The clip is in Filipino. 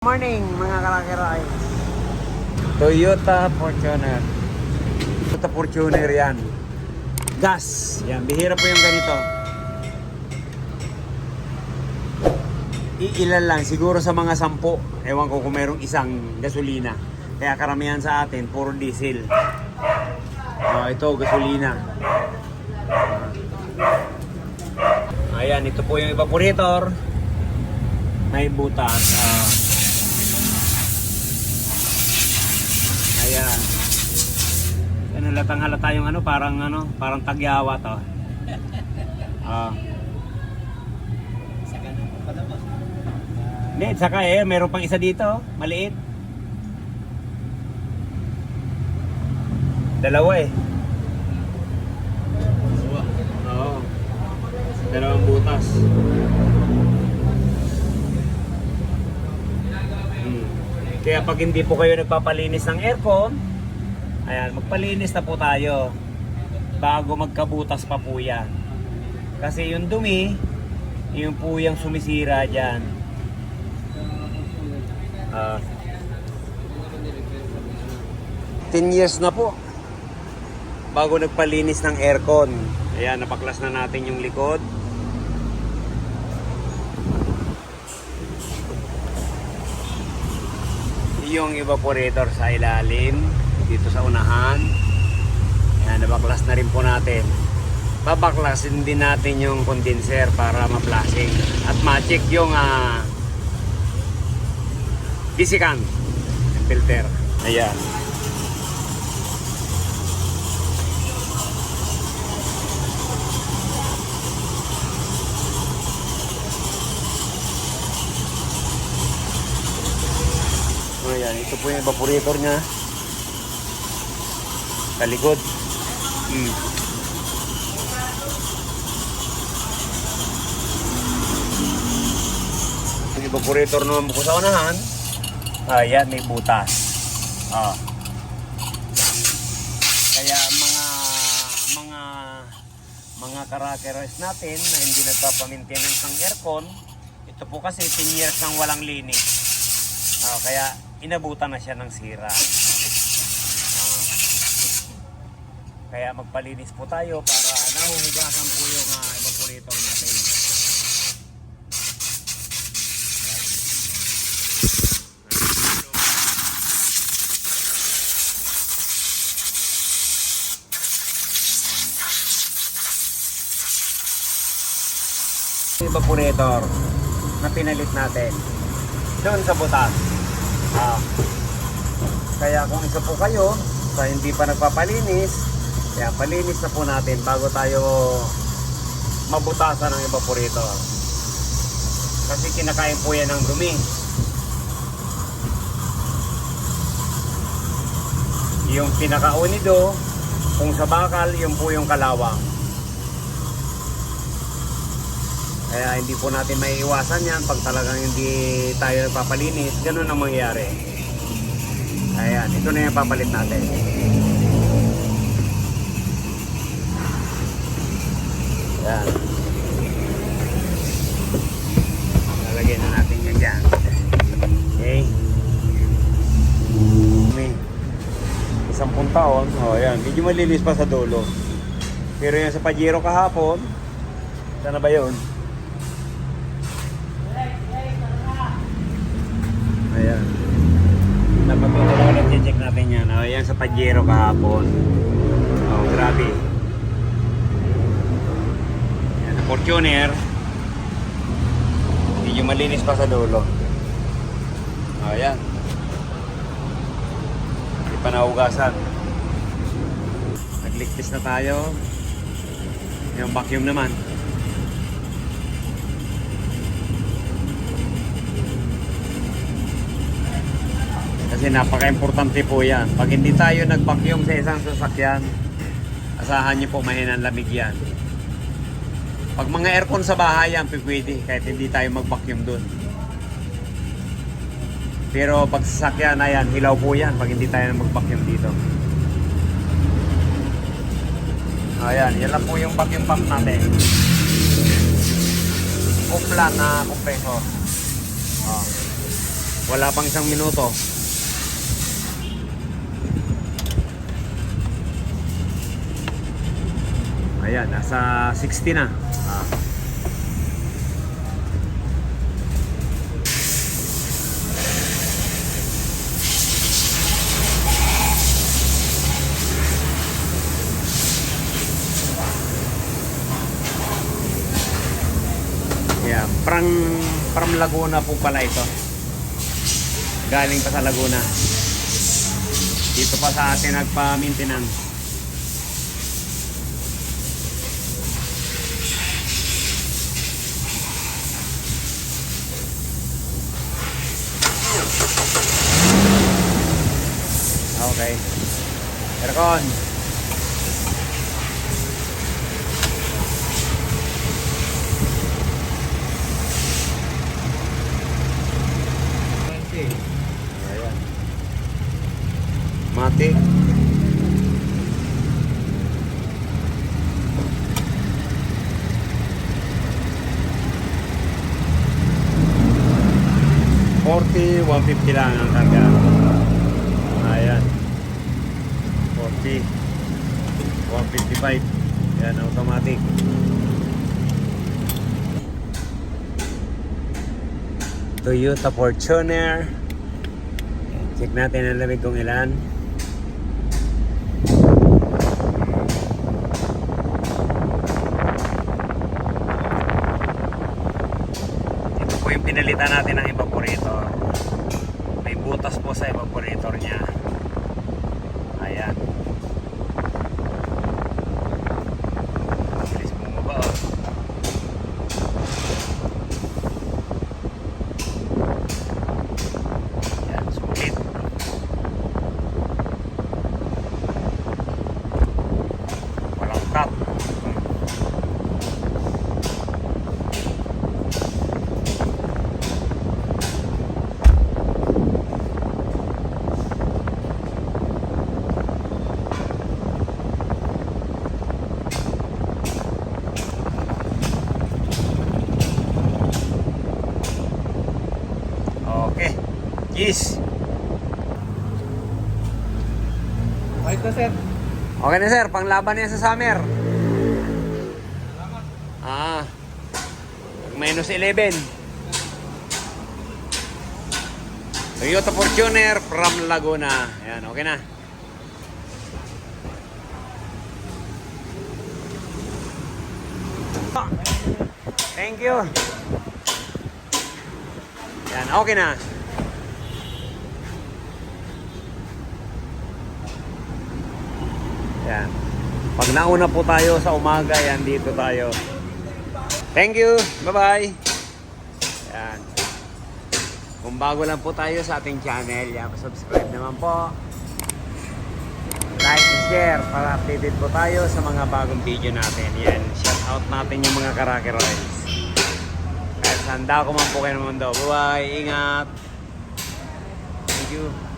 Morning mga karakiray. Toyota Fortuner. Toyota Fortuner yan. Gas. Yan. Bihira po yung ganito. Iilan lang. Siguro sa mga 10. Ewan ko kung merong isang gasolina. Kaya karamihan sa atin, puro diesel. Ito, gasolina. Ayan, ito po yung evaporator. May butas. Ayan. Yan, halatang-halata yung parang tagyawa to. Hindi, saka meron pang isa dito, maliit. Dalawa Oo. Dalawang butas. Kaya pag hindi po kayo nagpapalinis ng aircon, ayan, magpalinis na po tayo bago magkabutas pa po yan. Kasi yung dumi, yung po yung sumisira dyan. 10 years na po bago nagpalinis ng aircon. Ayan, napaklas na natin yung likod. Yung evaporator sa ilalim dito sa unahan. Yan, nabaklas na rin po natin. Babaklasin din natin yung condenser para ma-flashing at ma-check yung bisikan yung filter. Ayan. Ayan, ito po yung evaporator nya sa likod. Yung evaporator naman po sa unahan, ayan, may butas. Kaya mga karakeros natin na hindi nagpapa-maintenance ng aircon, ito po kasi 10 years nang walang linis. Kaya inabutan na siya ng sira. Kaya magpalinis po tayo para nahuhugasan po yung evaporator natin. Evaporator na pinalit natin doon sa butas. Kaya kung isa po kayo sa hindi pa nagpapalinis, kaya palinis na po natin bago tayo mabutasan ng evaporator. Kasi kinakain po yan ng dumi. Yung pinakaunido, kung sa bakal, yung po yung kalawang. Kaya hindi po natin maiiwasan yan pag talagang hindi tayo nagpapalinis. Ganun ang mangyayari. Ayan, ito na yung papalit natin. Ayan. Lalagyan na natin yan dyan. Okay. Isang taon. Ayan, medyo malinis pa sa dulo. Pero yung sa Pajero kahapon, sana ba yun? Ayan. Napatutuloy ulit, check natin yan. Ayan sa Pajero kahapon. Grabe. Ayan sa Fortuner. Medyo malinis pa sa dulo. Ayan. Hindi pa nahugasan. Nagligpis na tayo. Yung vacuum naman. Kasi napaka-importante po yan. Pag hindi tayo nag-vacuum sa isang sasakyan, asahan nyo po mahinang lamig yan. Pag mga aircon sa bahay yan, pwede. Kahit hindi tayo mag-vacuum dun. Pero pag sasakyan, ayan, hilaw po yan pag hindi tayo mag-vacuum dito. Ayan, yan lang po yung vacuum pump natin. Kupla na compressor. Wala pang 1 minuto. Ayan, nasa 60 na. Yeah, from Laguna po pala ito. Galing pa sa Laguna. Dito pa sa atin nagpa-maintenance. Okay. Aircon. Ayan. Matic. $40, $150 lang ang karga. Ayan. 40, 155. Yan, automatic. Toyota Fortuner. Check natin ang lamig kung ilan. Ito po yung pinalitan natin ng evaporator. May butas po sa evaporator niya. Ayan. Bilis bumaba, oh. Ayan, sulit. Walang cut. Okay. Yes. Ayos na, sir. Okay na sir, panglaban niya sa summer. -11. Toyota Fortuner from Laguna. Ayan, okay na. Thank you. Ayan, okay na. Ayan. Pag nauna po tayo sa umaga, yan dito tayo. Thank you. Bye-bye. Ayan. Kung bago lang po tayo sa ating channel, yan, subscribe naman po. Like and share para updated po tayo sa mga bagong video natin. Yan, shout out natin yung mga Karakeroys. Kahit saan ko man po kayo ng mundo. Bye-bye. Ingat. Thank you.